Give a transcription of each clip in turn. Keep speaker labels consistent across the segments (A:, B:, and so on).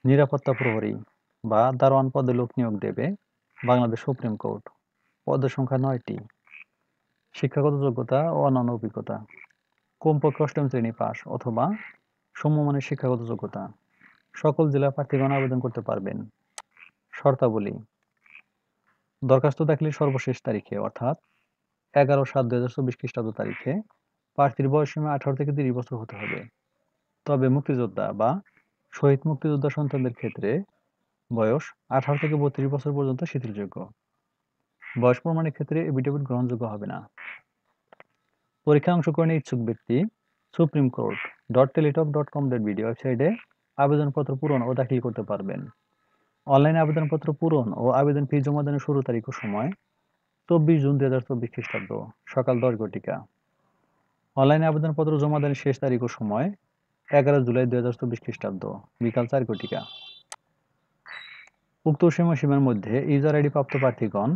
A: নিরাপত্তা প্রহরী বা দারোয়ান পদে লোক নিয়োগ দেবে বাংলাদেশ সুপ্রিম কোর্ট। পদের সংখ্যা ৯টি। শিক্ষাগত যোগ্যতা ও অন্যান্য অভিজ্ঞতা: কমপক্ষে অষ্টম শ্রেণী পাস অথবা সমমানের শিক্ষাগত যোগ্যতা। সকল জেলা প্রার্থীগণ আবেদন করতে পারবেন। শর্তাবলী: দরখাস্ত দাখিলের সর্বশেষ তারিখে অর্থাৎ 11/7/2024 খ্রিস্টাব্দ তারিখে প্রার্থীর বয়সসীমা 18 থেকে 30 বছর হতে হবে। তবে মুক্তিযোদ্ধা বা শহীদ মুক্তিযোদ্ধা সন্তানদের ক্ষেত্রে বয়স 18 থেকে 32 বছর পর্যন্ত শিথিলযোগ্য। বয়স প্রমাণের ক্ষেত্রে এফিডেভিট গ্রহণযোগ্য হবে না। পরীক্ষায় অংশগ্রহণে ইচ্ছুক ব্যক্তি supremcourt.teletalk.com.bd ওয়েবসাইটে আবেদনপত্র পূরণ ও দাখিল করতে পারবেন। অনলাইনে আবেদনপত্র পূরণ ও আবেদন ফি জমা দানের শুরু তারিখ ও সময় 24 জুন 2024 খ্রিস্টাব্দ সকাল 10 ঘটিকা। অনলাইনে আবেদনপত্র জমা দানের শেষ তারিখ ও সময় 11 জুলাই 2024 খ্রিস্টাব্দ বিকাল 4 ঘটিকা। উক্ত সময়সীমার মধ্যে ইউজার আইডি প্রাপ্ত প্রার্থীগণ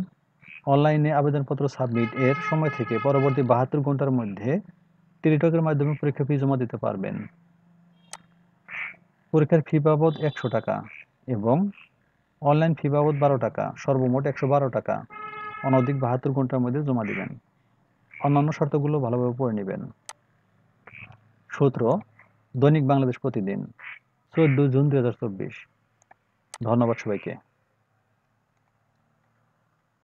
A: অনলাইনে আবেদনপত্র সাবমিট এর সময় থেকে পরবর্তী 72 ঘন্টার মধ্যে টেলিটকের মাধ্যমে পরীক্ষা ফি জমা দিতে পারবেন। পরীক্ষার ফি বাবদ 100 টাকা এবং অনলাইন ফি বাবদ 12 টাকা, সর্বমোট 112 টাকা অনধিক 72 ঘন্টার মধ্যে জমা দিবেন। অন্যান্য শর্তগুলো ভালোভাবে পড়ে নেবেন। সূত্র: দৈনিক বাংলাদেশ প্রতিদিন, 14 জুন 2024। ধন্যবাদ সবাইকে।